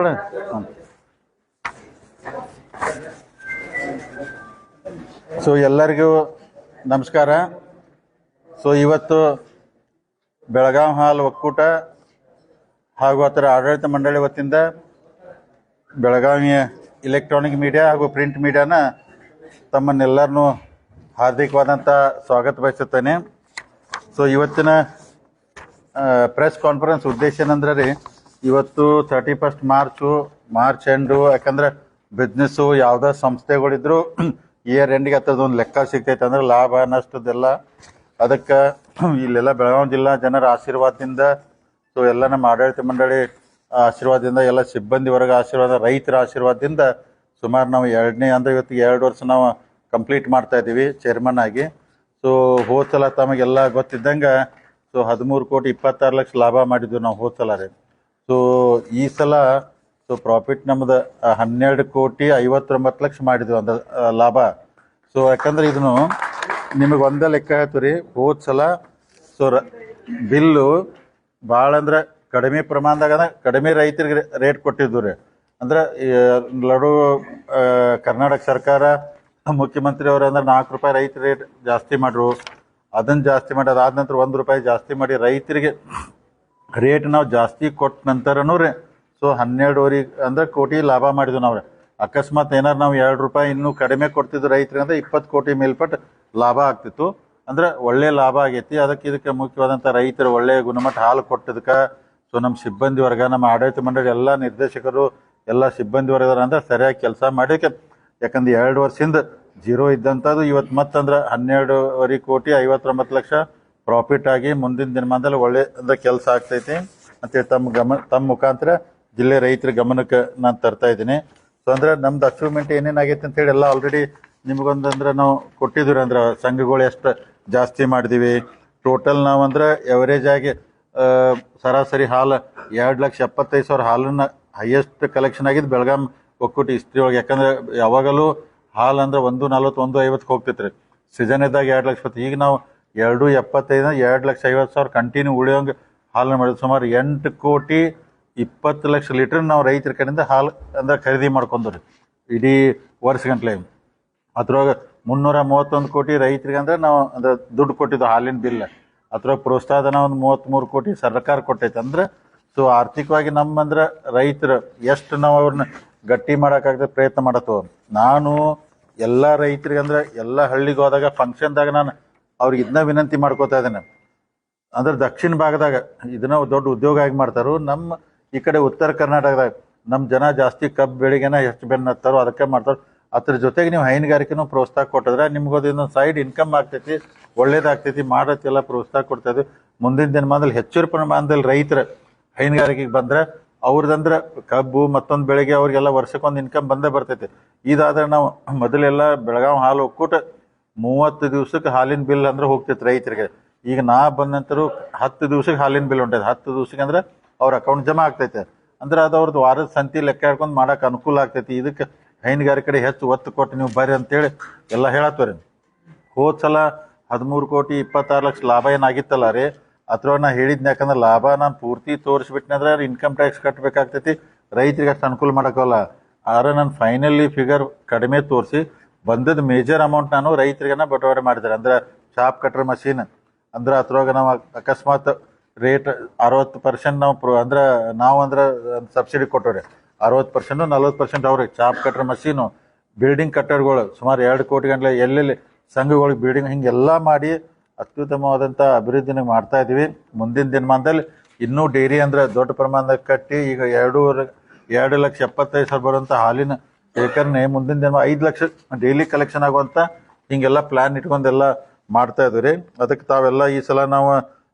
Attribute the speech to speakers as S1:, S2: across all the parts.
S1: ಹೇಳ. ಸೊ ಎಲ್ಲರಿಗೂ ನಮಸ್ಕಾರ. ಸೊ ಇವತ್ತು ಬೆಳಗಾವಿ ಹಾಲು ಒಕ್ಕೂಟ ಹಾಗೂ ಅದರ ಆಡಳಿತ ಮಂಡಳಿ ವತಿಯಿಂದ ಬೆಳಗಾವಿಯ ಇಲೆಕ್ಟ್ರಾನಿಕ್ ಮೀಡಿಯಾ ಹಾಗೂ ಪ್ರಿಂಟ್ ಮೀಡಿಯಾನ ತಮ್ಮನ್ನೆಲ್ಲರನ್ನೂ ಹಾರ್ದಿಕವಾದಂಥ ಸ್ವಾಗತ ಬಯಸುತ್ತೇನೆ. ಸೊ ಇವತ್ತಿನ ಪ್ರೆಸ್ ಕಾನ್ಫರೆನ್ಸ್ ಉದ್ದೇಶ ಏನಂದ್ರೆ ರೀ, ಇವತ್ತು 31 ಮಾರ್ಚ್ ಎಂಡು, ಯಾಕಂದ್ರೆ ಬಿಸ್ನೆಸ್ಸು ಯಾವುದೇ ಸಂಸ್ಥೆಗಳಿದ್ರು ಇಯರ್ ಎಂಡಿಗೆ ಹತ್ತದೊಂದು ಲೆಕ್ಕ ಸಿಗ್ತೈತೆ ಅಂದ್ರೆ ಲಾಭ ನಷ್ಟದೆಲ್ಲ. ಅದಕ್ಕೆ ಇಲ್ಲೆಲ್ಲ ಬೆಳಗಾವಿ ಜಿಲ್ಲಾ ಜನರ ಆಶೀರ್ವಾದದಿಂದ, ಸೊ ಎಲ್ಲ ನಮ್ಮ ಆಡಳಿತ ಮಂಡಳಿ ಆಶೀರ್ವಾದದಿಂದ, ಎಲ್ಲ ಸಿಬ್ಬಂದಿ ವರ್ಗ ಆಶೀರ್ವಾದ, ರೈತರ ಆಶೀರ್ವಾದದಿಂದ ಸುಮಾರು ನಾವು ಇವತ್ತಿಗೆ 2 ವರ್ಷ ನಾವು ಕಂಪ್ಲೀಟ್ ಮಾಡ್ತಾ ಇದ್ದೀವಿ ಚೇರ್ಮನ್ ಆಗಿ. ಸೊ ಹೋದ ಸಲ ತಮಗೆಲ್ಲ ಗೊತ್ತಿದ್ದಂಗೆ 13,26 ಲಕ್ಷ ಲಾಭ ಮಾಡಿದ್ವಿ ನಾವು ಹೋದ ಸಲ ರೀ. ಸೊ ಈ ಸಲ ಪ್ರಾಫಿಟ್ ನಮ್ದು 12,59 ಲಕ್ಷ ಮಾಡಿದ್ವಿ ಒಂದು ಲಾಭ. ಸೊ ಯಾಕಂದ್ರೆ ಇದನ್ನು ನಿಮಗೆ ಒಂದೇ ಲೆಕ್ಕ ಹೇಳ್ತೀವಿ ರೀ. ಹೋದ ಸಲ ಬಿಲ್ಲು ಭಾಳ ಅಂದ್ರೆ ಕಡಿಮೆ ಪ್ರಮಾಣದಾಗ ಕಡಿಮೆ ರೈತರಿಗೆ ರೇಟ್ ಕೊಟ್ಟಿದ್ವು ರೀ. ಅಂದ್ರೆ ಲಡು ಕರ್ನಾಟಕ ಸರ್ಕಾರ ಮುಖ್ಯಮಂತ್ರಿ ಅವರು ಅಂದ್ರೆ 4 ರೂಪಾಯಿ ರೈತ ರೇಟ್ ಜಾಸ್ತಿ ಮಾಡ್ರು. ಅದನ್ನು ಜಾಸ್ತಿ ಮಾಡಿ ಅದಾದ ನಂತರ 1 ರೂಪಾಯಿ ಜಾಸ್ತಿ ಮಾಡಿ ರೈತರಿಗೆ ರೇಟ್ ನಾವು ಜಾಸ್ತಿ ಕೊಟ್ಟ ನಂತರನೂ ರೀ ಸೊ 12 ಅಂದ್ರೆ ಕೋಟಿ ಲಾಭ ಮಾಡಿದ್ವಿ ನಾವು. ಅಕಸ್ಮಾತ್ ಏನಾರು ನಾವು 2 ರೂಪಾಯಿ ಇನ್ನೂ ಕಡಿಮೆ ಕೊಡ್ತಿದ್ವಿ ರೈತರಿಗೆ ಅಂದ್ರೆ 20 ಕೋಟಿ ಮೇಲ್ಪಟ್ಟು ಲಾಭ ಆಗ್ತಿತ್ತು. ಅಂದ್ರೆ ಒಳ್ಳೆ ಲಾಭ ಆಗೈತಿ. ಇದಕ್ಕೆ ಮುಖ್ಯವಾದಂಥ ರೈತರು ಒಳ್ಳೆಯ ಗುಣಮಟ್ಟ ಹಾಲು ಕೊಟ್ಟದಕ್ಕೆ ಸೊ ನಮ್ಮ ಸಿಬ್ಬಂದಿ ವರ್ಗ, ನಮ್ಮ ಆಡಳಿತ ಮಂಡಳಿ ಎಲ್ಲ ನಿರ್ದೇಶಕರು, ಎಲ್ಲ ಸಿಬ್ಬಂದಿ ವರ್ಗದ ಅಂದ್ರೆ ಸರಿಯಾಗಿ ಕೆಲಸ ಮಾಡೋಕ್ಕೆ. ಯಾಕಂದ್ರೆ 2 ವರ್ಷದಿಂದ ಜೀರೋ ಇದ್ದಂಥದ್ದು ಇವತ್ತು ಮತ್ತಂದ್ರೆ 12,59 ಲಕ್ಷ ಪ್ರಾಫಿಟ್ ಆಗಿ ಮುಂದಿನ ದಿನಮಾನದಲ್ಲಿ ಒಳ್ಳೆ ಅಂದ್ರೆ ಕೆಲಸ ಆಗ್ತೈತಿ ಅಂತೇಳಿ ತಮ್ಮ ಮುಖಾಂತರ ಜಿಲ್ಲೆ ರೈತರ ಗಮನಕ್ಕೆ ನಾನು ತರ್ತಾ ಇದ್ದೀನಿ. ಸೊ ಅಂದ್ರೆ ನಮ್ದು ಅಚೀವ್ಮೆಂಟ್ ಏನೇನಾಗೈತೆ ಅಂತೇಳಿ ಎಲ್ಲ ಆಲ್ರೆಡಿ ನಿಮಗೊಂದಂದ್ರೆ ನಾವು ಕೊಟ್ಟಿದ್ದೀವಿ. ಅಂದ್ರೆ ಸಂಘಗಳು ಎಷ್ಟು ಜಾಸ್ತಿ ಮಾಡಿದೀವಿ ಟೋಟಲ್ ನಾವು ಅಂದ್ರೆ ಎವರೇಜ್ ಆಗಿ ಸರಾಸರಿ ಹಾಲು 2,75,000 ಹಾಲನ್ನ ಹೈಯೆಸ್ಟ್ ಕಲೆಕ್ಷನ್ ಆಗಿದ್ದು ಬೆಳಗಾಂ ಒಕ್ಕೂಟ ಹಿಸ್ಟ್ರಿ ಒಳಗೆ. ಯಾಕಂದ್ರೆ ಯಾವಾಗಲೂ ಹಾಲು ಅಂದ್ರೆ 140, 150 ಹೋಗ್ತೈತೆ ರೀ. ಸೀಸನ್ ಇದ್ದಾಗ 2,20,000. ಈಗ ನಾವು 2,75, 2,50,000 ಕಂಟಿನ್ಯೂ ಉಳಿಯೋಂಗೆ ಹಾಲನ್ನ ಮಾಡಿದ್ವಿ. ಸುಮಾರು 8,20 ಲಕ್ಷ ಲೀಟರ್ ನಾವು ರೈತರ ಕಡೆಯಿಂದ ಹಾಲು ಅಂದ್ರೆ ಖರೀದಿ ಮಾಡ್ಕೊಂಡ್ರಿ ಇಡೀ ವರ್ಷ ಗಂಟ್ಲೆ. ಅದ್ರೊಳಗೆ 331 ಕೋಟಿ ರೈತರಿಗೆ ಅಂದ್ರೆ ನಾವು ಅಂದ್ರೆ ದುಡ್ಡು ಕೊಟ್ಟಿದ್ದು ಹಾಲಿನ ಬಿಲ್. ಅದ್ರೊಳಗೆ ಪ್ರೋತ್ಸಾಹಧನ ಒಂದು 33 ಕೋಟಿ ಸರ್ಕಾರ ಕೊಟ್ಟೈತೆ. ಅಂದ್ರೆ ಸೊ ಆರ್ಥಿಕವಾಗಿ ನಮ್ಮಂದ್ರೆ ರೈತರು ಎಷ್ಟು ನಾವು ಅವ್ರನ್ನ ಗಟ್ಟಿ ಮಾಡೋಕ್ಕಾಗದೆ ಪ್ರಯತ್ನ ಮಾಡತ್ತವ. ನಾನು ಎಲ್ಲ ರೈತರಿಗೆ ಅಂದ್ರೆ ಎಲ್ಲ ಹಳ್ಳಿಗೆ ಹೋದಾಗ ಫಂಕ್ಷನ್ದಾಗ ನಾನು ಅವ್ರಿಗೆ ಇದನ್ನ ವಿನಂತಿ ಮಾಡ್ಕೋತಾ ಇದ್ದೇನೆ. ಅಂದ್ರೆ ದಕ್ಷಿಣ ಭಾಗದಾಗ ಇದನ್ನ ದೊಡ್ಡ ಉದ್ಯೋಗ ಆಗಿ ಮಾಡ್ತಾರೋ. ನಮ್ಮ ಈ ಕಡೆ ಉತ್ತರ ಕರ್ನಾಟಕದಾಗ ನಮ್ಮ ಜನ ಜಾಸ್ತಿ ಕಬ್ಬು ಬೆಳಿಗ್ಗೆನ ಎಷ್ಟು ಬೆನ್ನು ಹತ್ತಾರೋ ಅದಕ್ಕೆ ಮಾಡ್ತಾರೆ. ಅದ್ರ ಜೊತೆಗೆ ನೀವು ಹೈನುಗಾರಿಕೆನೂ ಪ್ರೋತ್ಸಾಹ ಕೊಟ್ಟಿದ್ರೆ ನಿಮ್ಗದು ಇನ್ನೊಂದು ಸೈಡ್ ಇನ್ಕಮ್ ಆಗ್ತೈತಿ, ಒಳ್ಳೇದಾಗ್ತೈತಿ. ಮಾಡೋಕ್ಕೆಲ್ಲ ಪ್ರೋತ್ಸಾಹ ಕೊಡ್ತಾ ಇದ್ವಿ. ಮುಂದಿನ ದಿನಮಾನದಲ್ಲಿ ಹೆಚ್ಚು ಪ್ರಮಾಣದಲ್ಲಿ ರೈತರ ಹೈನುಗಾರಿಕೆಗೆ ಬಂದ್ರೆ ಅವ್ರದಂದ್ರೆ ಕಬ್ಬು ಮತ್ತೊಂದು ಬೆಳೆಗೆ ಅವ್ರಿಗೆಲ್ಲ ವರ್ಷಕ್ಕೊಂದು ಇನ್ಕಮ್ ಬಂದೇ ಬರ್ತೈತಿ. ಇದಾದ್ರೆ ನಾವು ಮೊದಲೆಲ್ಲ ಬೆಳಗಾವಿ ಹಾಲು ಒಕ್ಕೂಟ 30 ದಿವ್ಸಕ್ಕೆ ಹಾಲಿನ ಬಿಲ್ ಅಂದ್ರೆ ಹೋಗ್ತೈತಿ ರೈತರಿಗೆ. ಈಗ ನಾ ಬಂದ ನಂತರ 10 ದಿವ್ಸಕ್ಕೆ ಹಾಲಿನ ಬಿಲ್ ಹೊಂಟೈತೆ. 10 ದಿವ್ಸಕ್ಕೆ ಅಂದ್ರೆ ಅವ್ರ ಅಕೌಂಟ್ ಜಮಾ ಆಗ್ತೈತೆ. ಅಂದ್ರೆ ಅದು ಅವ್ರದ್ದು ವಾರದ ಸಂತಿ ಲೆಕ್ಕ ಹಿಡ್ಕೊಂಡು ಮಾಡಕ್ಕೆ ಅನುಕೂಲ ಆಗ್ತೈತಿ. ಇದಕ್ಕೆ ಹೈನುಗಾರಿಕೆ ಕಡೆ ಹೆಚ್ಚು ಒತ್ತು ಕೊಟ್ಟು ನೀವು ಬರ್ರಿ ಅಂತೇಳಿ ಎಲ್ಲ ಹೇಳತ್ತವ್ರಿ. ಹೋದ ಸಲ 13,26 ಲಕ್ಷ ಲಾಭ ಏನಾಗಿತ್ತಲ್ಲ ರೀ, ಅದ್ರೊಳಗೆ ನಾ ಹೇಳಿದ್ನ. ಯಾಕಂದ್ರೆ ಲಾಭ ನಾನು ಪೂರ್ತಿ ತೋರಿಸ್ಬಿಟ್ನೆ ಅಂದ್ರೆ ಇನ್ಕಮ್ ಟ್ಯಾಕ್ಸ್ ಕಟ್ಟಬೇಕಾಗ್ತೈತಿ, ರೈತರಿಗೆ ಅಷ್ಟು ಅನುಕೂಲ ಮಾಡೋಕ್ಕಲ್ಲ. ಆದ್ರೆ ನಾನು ಫೈನಲಿ ಫಿಗರ್ ಕಡಿಮೆ ತೋರಿಸಿ ಬಂದದ್ದು ಮೇಜರ್ ಅಮೌಂಟ್ ನಾನು ರೈತರಿಗೆನ ಬಟವಾಡೆ ಮಾಡಿದ್ದಾರೆ. ಅಂದ್ರೆ ಚಾಪ್ ಕಟ್ರ್ ಮಷೀನ್ ಅಂದ್ರೆ ಅದ್ರೊಳಗೆ ನಾವು ಅಕಸ್ಮಾತ್ ರೇಟ್ 60% ನಾವು ಅಂದ್ರೆ ಸಬ್ಸಿಡಿ ಕೊಟ್ಟವ್ರಿ. 60%, 40% ಅವ್ರಿಗೆ ಚಾಪ್ ಕಟ್ರ್ ಮಷೀನು, ಬಿಲ್ಡಿಂಗ್ ಕಟ್ಟರ್ಗಳು ಸುಮಾರು 2 ಕೋಟಿ ಗಂಟಲೆ ಎಲ್ಲೆಲ್ಲಿ ಸಂಘಗಳಿಗೆ ಬಿಲ್ಡಿಂಗ್ ಹಿಂಗೆಲ್ಲ ಮಾಡಿ ಅತ್ಯುತ್ತಮವಾದಂಥ ಅಭಿವೃದ್ಧಿನ ಮಾಡ್ತಾ ಇದ್ದೀವಿ. ಮುಂದಿನ ದಿನಮಾನದಲ್ಲಿ ಇನ್ನೂ ಡೈರಿ ಅಂದ್ರೆ ದೊಡ್ಡ ಪ್ರಮಾಣದಾಗ ಕಟ್ಟಿ ಈಗ 2,75,000 ಬರುವಂಥ ಹಾಲಿನ ಶೇಖರಣೆ ಮುಂದಿನ ದಿನ 5 ಲಕ್ಷ ಡೈಲಿ ಕಲೆಕ್ಷನ್ ಆಗುವಂಥ ಹಿಂಗೆಲ್ಲ ಪ್ಲಾನ್ ಇಟ್ಕೊಂಡೆಲ್ಲ ಮಾಡ್ತಾ ಇದ್ವಿ ರೀ. ಅದಕ್ಕೆ ತಾವೆಲ್ಲ ಈ ಸಲ ನಾವು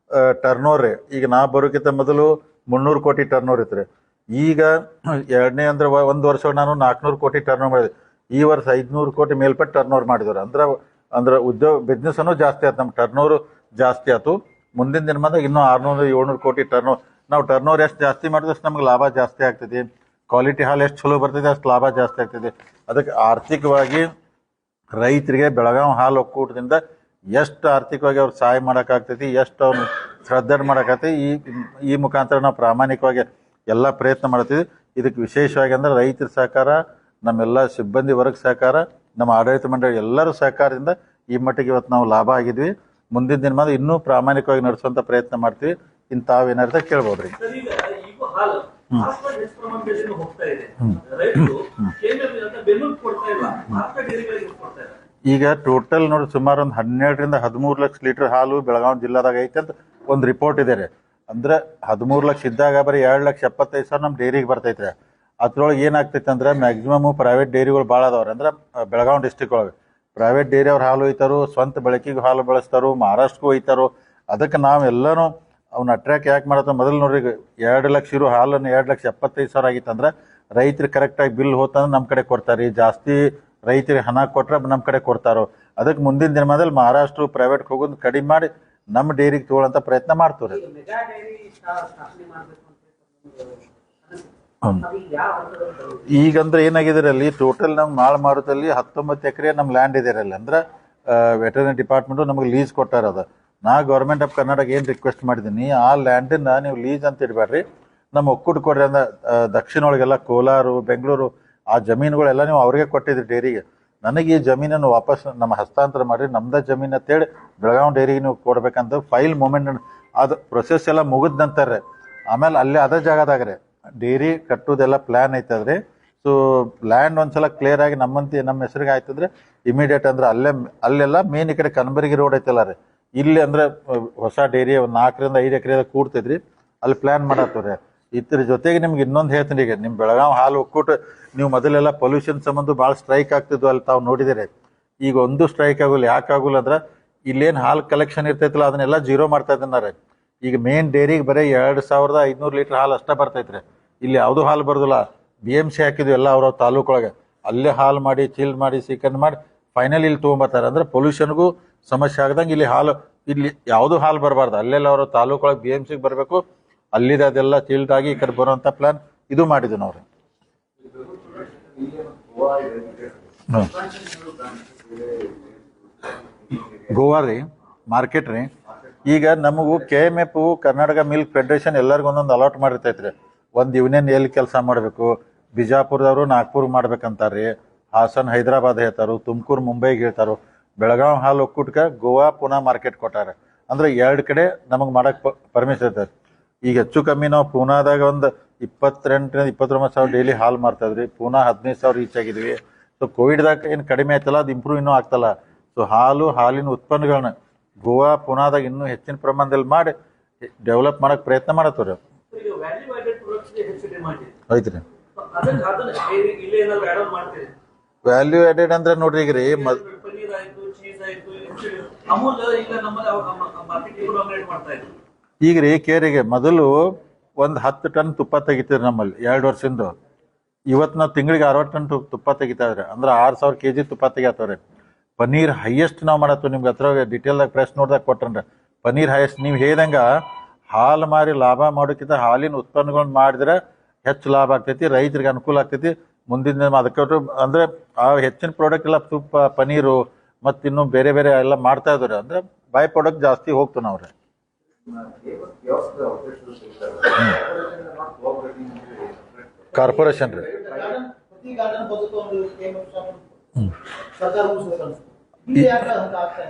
S1: ಟರ್ನ್ ಓವರ್ ಈಗ ನಾ ಬರೋಕ್ಕಿಂತ ಮೊದಲು 300 ಕೋಟಿ ಟರ್ನ್ ಓವರ್ ಇತ್ತು ರೀ. ಈಗ ಎರಡನೇ ಅಂದ್ರೆ ಒಂದು ವರ್ಷ ನಾನು 400 ಕೋಟಿ ಟರ್ನ್ ಓವರ್ ಮಾಡಿದೆ. ಈ ವರ್ಷ 500 ಕೋಟಿ ಮೇಲ್ಪಟ್ಟು ಟರ್ನ್ ಓವರ್ ಮಾಡಿದ್ರು. ಅಂದ್ರೆ ಉದ್ಯೋಗ ಬಿಸ್ನೆಸ್ ಅನ್ನೋ ಜಾಸ್ತಿ ಆಯ್ತು, ನಮ್ಮ ಟರ್ನ್ ಓವರ್ ಜಾಸ್ತಿ ಆಯ್ತು. ಮುಂದಿನ ದಿನಮಾನದಾಗ ಇನ್ನೂ 600-700 ಕೋಟಿ ಟರ್ನ್ ಓವರ್. ನಾವು ಟರ್ನ್ ಓವರ್ ಎಷ್ಟು ಜಾಸ್ತಿ ಮಾಡಿದ್ರೆ ಅಷ್ಟು ನಮ್ಗೆ ಲಾಭ ಜಾಸ್ತಿ ಆಗ್ತೈತಿ. ಕ್ವಾಲಿಟಿ ಹಾಲು ಎಷ್ಟು ಚಲೋ ಬರ್ತೈತೆ ಅಷ್ಟು ಲಾಭ ಜಾಸ್ತಿ ಆಗ್ತೈತಿ. ಅದಕ್ಕೆ ಆರ್ಥಿಕವಾಗಿ ರೈತರಿಗೆ ಬೆಳಗಾವಿ ಹಾಲು ಒಕ್ಕೂಟದಿಂದ ಎಷ್ಟು ಆರ್ಥಿಕವಾಗಿ ಅವ್ರು ಸಹಾಯ ಮಾಡೋಕ್ಕಾಗ್ತೈತಿ, ಎಷ್ಟು ಅವ್ರನ್ನ ಶ್ರದ್ಧೆ ಮಾಡೋಕ್ಕಾಗ್ತೈತಿ, ಈ ಮುಖಾಂತರ ನಾವು ಪ್ರಾಮಾಣಿಕವಾಗಿ ಎಲ್ಲ ಪ್ರಯತ್ನ ಮಾಡ್ತೀವಿ. ಇದಕ್ಕೆ ವಿಶೇಷವಾಗಿ ಅಂದ್ರೆ ರೈತರ ಸಹಕಾರ, ನಮ್ಮೆಲ್ಲ ಸಿಬ್ಬಂದಿ ವರ್ಗ ಸಹಕಾರ, ನಮ್ಮ ಆಡಳಿತ ಮಂಡಳಿ ಎಲ್ಲರೂ ಸಹಕಾರದಿಂದ ಈ ಮಟ್ಟಿಗೆ ಇವತ್ತು ನಾವು ಲಾಭ ಆಗಿದ್ವಿ. ಮುಂದಿನ ದಿನಮಾನ ಇನ್ನೂ ಪ್ರಾಮಾಣಿಕವಾಗಿ ನಡೆಸುವಂತ ಪ್ರಯತ್ನ ಮಾಡ್ತೀವಿ. ಇಂತಾವೇನಾರ್ದ ಕೇಳ್ಬೋದ್ರಿ. ಈಗ ಟೋಟಲ್ ನೋಡಿ ಸುಮಾರು ಒಂದು 12ರಿಂದ 13 ಲಕ್ಷ ಲೀಟರ್ ಹಾಲು ಬೆಳಗಾವಿ ಜಿಲ್ಲಾದಾಗ ಐತೆ ಅಂತ ಒಂದು ರಿಪೋರ್ಟ್ ಇದೆ ರೀ. ಅಂದ್ರೆ 13 ಲಕ್ಷ ಇದ್ದಾಗ ಬರೀ 2,75,000 ನಮ್ಮ ಡೈರಿಗೆ ಬರ್ತೈತ್ರಿ. ಅದ್ರೊಳಗೆ ಏನಾಗ್ತೈತೆ ಅಂದ್ರೆ ಮ್ಯಾಕ್ಸಿಮಮ್ ಪ್ರೈವೇಟ್ ಡೈರಿಗಳು ಭಾಳ ಅದಾವ್ರಿ. ಅಂದ್ರೆ ಬೆಳಗಾವಿ ಡಿಸ್ಟಿಕ್ ಒಳಗೆ ಪ್ರೈವೇಟ್ ಡೈರಿ ಅವ್ರು ಹಾಲು ಒಯ್ತಾರೋ, ಸ್ವಂತ ಬಳಕೆಗೆ ಹಾಲು ಬಳಸ್ತಾರೋ, ಮಹಾರಾಷ್ಟ್ರಕ್ಕೂ ಒಯ್ತಾರೋ. ಅದಕ್ಕೆ ನಾವೆಲ್ಲನೂ ಅವ್ನ ಅಟ್ರ್ಯಾಕ್ಟ್ ಯಾಕೆ ಮಾಡತ್ತ, ಮೊದಲು ನೋಡ್ರಿ 2 ಲಕ್ಷ ಇರೋ ಹಾಲನ್ನು 2,75,000 ಆಗಿತ್ತಂದ್ರೆ ರೈತರಿಗೆ ಕರೆಕ್ಟಾಗಿ ಬಿಲ್ ಹೋತಂದ್ರೆ ನಮ್ಮ ಕಡೆ ಕೊಡ್ತಾರೆ. ಜಾಸ್ತಿ ರೈತರಿಗೆ ಹಣ ಕೊಟ್ರೆ ನಮ್ಮ ಕಡೆ ಕೊಡ್ತಾರೋ. ಅದಕ್ಕೆ ಮುಂದಿನ ದಿನಮಾನದಲ್ಲಿ ಮಹಾರಾಷ್ಟ್ರ ಪ್ರೈವೇಟ್ಗೆ ಹೋಗೋದು ಕಡಿಮೆ ಮಾಡಿ ನಮ್ಮ ಡೈರಿಗೆ ತಗೊಳ್ಳೋಂಥ ಪ್ರಯತ್ನ ಮಾಡ್ತೀವಿ. ಈಗಂದ್ರೆ ಏನಾಗಿದೆ ಅಲ್ಲಿ ಟೋಟಲ್ ನಮ್ಮ ಮಾಳು ಮಾರುತಲ್ಲಿ 19 ಎಕರೆ ನಮ್ಮ ಲ್ಯಾಂಡ್ ಇದೆ ಅಲ್ಲಿ. ಅಂದ್ರೆ ವೆಟರ್ನರಿ ಡಿಪಾರ್ಟ್ಮೆಂಟು ನಮಗೆ ಲೀಸ್ ಕೊಟ್ಟಾರ. ಅದು ನಾ ಗೌರ್ಮೆಂಟ್ ಆಫ್ ಕರ್ನಾಟಕ ಏನು ರಿಕ್ವೆಸ್ಟ್ ಮಾಡಿದ್ದೀನಿ, ಆ ಲ್ಯಾಂಡನ್ನ ನೀವು ಲೀಸ್ ಅಂತ ಇಡಬೇಡ್ರಿ, ನಮ್ಮ ಒಕ್ಕೂಟ ಕೊಡ್ರಿ. ಅಂದ್ರೆ ದಕ್ಷಿಣ ಒಳಗೆಲ್ಲ ಕೋಲಾರ, ಬೆಂಗಳೂರು ಆ ಜಮೀನುಗಳೆಲ್ಲ ನೀವು ಅವ್ರಿಗೆ ಕೊಟ್ಟಿದ್ರಿ ಡೈರಿಗೆ. ನನಗೆ ಈ ಜಮೀನನ್ನು ವಾಪಸ್ ನಮ್ಮ ಹಸ್ತಾಂತರ ಮಾಡಿ ನಮ್ದ ಜಮೀನು ಅಂತೇಳಿ ಬೆಳಗಾವಿ ಡೈರಿಗೆ ನೀವು ಕೊಡ್ಬೇಕಂತ ಫೈಲ್ ಮೂಮೆಂಟ್ ಅದು ಪ್ರೊಸೆಸ್ ಎಲ್ಲ ಮುಗಿದ ನಂತರ ಆಮೇಲೆ ಅಲ್ಲೇ ಅದೇ ಜಾಗದಾಗ್ರೆ ಡೈರಿ ಕಟ್ಟೋದೆಲ್ಲ ಪ್ಲ್ಯಾನ್ ಐತದ್ರಿ. ಸೊ ಲ್ಯಾಂಡ್ ಒಂದ್ಸಲ ಕ್ಲಿಯರ್ ಆಗಿ ನಮ್ಮ ಹೆಸರಿಗೆ ಆಯ್ತಂದ್ರೆ ಇಮಿಡಿಯೇಟ್ ಅಂದ್ರೆ ಅಲ್ಲೆಲ್ಲ ಮೇನ್ ಈ ಕಡೆ ಕನಬರಗಿ ರೋಡ್ ಐತಲ್ಲ ರೀ, ಇಲ್ಲಿ ಅಂದ್ರೆ ಹೊಸ ಡೈರಿ ಒಂದು 4ರಿಂದ 5 ಎಕರೆ ಕೂಡ್ತೈತ್ರಿ, ಅಲ್ಲಿ ಪ್ಲ್ಯಾನ್ ಮಾಡತ್ತವ್ರಿ. ಇದ್ರ ಜೊತೆಗೆ ನಿಮ್ಗೆ ಇನ್ನೊಂದು ಹೇಳ್ತೀನಿ, ಈಗ ನಿಮ್ಮ ಬೆಳಗಾವಿ ಹಾಲು ಒಕ್ಕೂಟ ನೀವು ಮೊದಲೆಲ್ಲ ಪೊಲ್ಯೂಷನ್ ಸಂಬಂಧ ಭಾಳ ಸ್ಟ್ರೈಕ್ ಆಗ್ತಿದ್ವು ಅಲ್ಲಿ ತಾವು ನೋಡಿದಿರಿ. ಈಗ ಒಂದು ಸ್ಟ್ರೈಕ್ ಆಗೋಲ್ಲ. ಯಾಕೆ ಆಗೋಲ್ಲ ಅಂದ್ರೆ ಇಲ್ಲೇನು ಹಾಲು ಕಲೆಕ್ಷನ್ ಇರ್ತೈತಲ್ಲ ಅದನ್ನೆಲ್ಲ ಜೀರೋ ಮಾಡ್ತಾ ಇದ್ದಾರೆ. ಈಗ ಮೇನ್ ಡೈರಿಗೆ ಬರೀ 2,500 ಲೀಟರ್ ಹಾಲು ಅಷ್ಟೇ ಬರ್ತೈತ್ರಿ. ಇಲ್ಲಿ ಯಾವುದೂ ಹಾಲು ಬರೋದಿಲ್ಲ. BMC ಹಾಕಿದ್ವಿ ಎಲ್ಲ ಅವ್ರ ತಾಲೂಕೊಳಗೆ, ಅಲ್ಲೇ ಹಾಲು ಮಾಡಿ ಚಿಲ್ಡ್ ಮಾಡಿ ಸೀಕಂಡ್ ಮಾಡಿ ಫೈನಲ್ ಇಲ್ಲಿ ತೊಗೊಂಬರ್ತಾರೆ. ಅಂದ್ರೆ ಪೊಲ್ಯೂಷನ್ಗೂ ಸಮಸ್ಯೆ ಆಗದಂಗೆ ಇಲ್ಲಿ ಯಾವುದೂ ಹಾಲು ಬರಬಾರ್ದು. ಅಲ್ಲೆಲ್ಲ ಅವ್ರ ತಾಲೂಕೊಳಗೆ BMCಗೆ ಬರಬೇಕು, ಅಲ್ಲಿದೆ ಅದೆಲ್ಲ ಚಿಲ್ಡ್ ಆಗಿ ಈ ಕಡೆ ಬರುವಂಥ ಪ್ಲಾನ್ ಇದು ಮಾಡಿದ್ವಿ ನಾವು. ಗೋವಾ ರೀ ಮಾರ್ಕೆಟ್ ರೀ. ಈಗ ನಮಗೂ KMF ಕರ್ನಾಟಕ ಮಿಲ್ಕ್ ಫೆಡರೇಷನ್ ಎಲ್ಲರಿಗೂ ಒಂದೊಂದು ಅಲಾಟ್ ಮಾಡಿರ್ತೈತ್ರಿ. ಒಂದು ಯೂನಿಯನ್ ಎಲ್ಲಿ ಕೆಲಸ ಮಾಡಬೇಕು, ಬಿಜಾಪುರದವರು ನಾಗ್ಪುರ್ ಮಾಡ್ಬೇಕಂತಾರ್ರಿ, ಹಾಸನ್ ಹೈದರಾಬಾದ್ ಹೇಳ್ತಾರೋ, ತುಮಕೂರು ಮುಂಬೈಗೆ ಹೇಳ್ತಾರೋ. ಬೆಳಗಾವಿ ಹಾಲು ಒಕ್ಕೂಟಕ್ಕೆ ಗೋವಾ ಪುನಾ ಮಾರ್ಕೆಟ್ ಕೊಟ್ಟಾರೆ. ಅಂದ್ರೆ 2 ಕಡೆ ನಮಗೆ ಮಾಡಕ್ಕೆ ಪರ್ಮಿಷನ್ ಇರ್ತೈತೆ. ಈಗ ಹೆಚ್ಚು ಕಮ್ಮಿ ನಾವು ಪೂನಾದಾಗ ಒಂದು 28ರಿಂದ 29,000 ಡೈಲಿ ಹಾಲು ಮಾರ್ತಾಯಿದ್ರಿ. ಪೂನಾ 15,000 ರೀಚ್ ಆಗಿದ್ವಿ. ಸೊ ಕೋವಿಡ್ದಾಗ ಏನು ಕಡಿಮೆ ಆಯ್ತಲ್ಲ, ಅದು ಇಂಪ್ರೂವ್ ಇನ್ನೂ ಆಗ್ತಲ್ಲ. ಸೊ ಹಾಲಿನ ಉತ್ಪನ್ನಗಳನ್ನ ಗೋವಾ ಪುನಾದಾಗ ಇನ್ನೂ ಹೆಚ್ಚಿನ ಪ್ರಮಾಣದಲ್ಲಿ ಮಾಡಿ ಡೆವಲಪ್ ಮಾಡಕ್ಕೆ ಪ್ರಯತ್ನ ಮಾಡತ್ತವ್ರಿ. ಐತ್ರಿ ವ್ಯಾಲ್ಯೂ ಆಡೆಡ್ ಅಂದ್ರೆ ನೋಡ್ರಿ ಈಗ ರೀ ಈಗ ರೀ ಕೇರಿಗೆ ಮೊದಲು ಒಂದು 10 ಟನ್ ತುಪ್ಪ ತೆಗಿತೀರಿ ನಮ್ಮಲ್ಲಿ 2 ವರ್ಷದಿಂದ. ಇವತ್ತು ನಾವು ತಿಂಗಳಿಗೆ 60 ಟನ್ ತುಪ್ಪ ತೆಗಿತಾ ಇದ್ರಿ. ಅಂದ್ರೆ 6,000 kg ತುಪ್ಪ ತೆಗಿತಾವ್ರಿ. ಪನ್ನೀರ್ ಹೈಯೆಸ್ಟ್ ನಾವು ಮಾಡತ್ತೀವಿ. ನಿಮ್ಗೆ ಹತ್ರ ಡಿಟೇಲ್ದಾಗ ಪ್ರೆಸ್ ನೋಡ್ದಾಗ ಕೊಟ್ರನ್ರಿ ಪನ್ನೀರ್ ಹೈಯೆಸ್ಟ್. ನೀವು ಹೇಳ್ದಂಗ ಹಾಲು ಮಾರಿ ಲಾಭ ಮಾಡೋಕ್ಕಿಂತ ಹಾಲಿನ ಉತ್ಪನ್ನಗಳನ್ನ ಮಾಡಿದ್ರೆ ಹೆಚ್ಚು ಲಾಭ ಆಗ್ತೈತಿ, ರೈತರಿಗೆ ಅನುಕೂಲ ಆಗ್ತೈತಿ. ಮುಂದಿನ ಅದಕ್ಕೆ ಅಂದ್ರೆ ಆ ಹೆಚ್ಚಿನ ಪ್ರಾಡಕ್ಟ್ ಎಲ್ಲ ತುಪ್ಪ, ಪನ್ನೀರು ಮತ್ತು ಇನ್ನೂ ಬೇರೆ ಬೇರೆ ಎಲ್ಲ ಮಾಡ್ತಾ ಇದ್ದಾರೆ. ಅಂದ್ರೆ ಬೈ ಪ್ರಾಡಕ್ಟ್ ಜಾಸ್ತಿ ಹೋಗ್ತು ನಾವ್ರಿ. ಕಾರ್ಪೊರೇಷನ್ ರೀ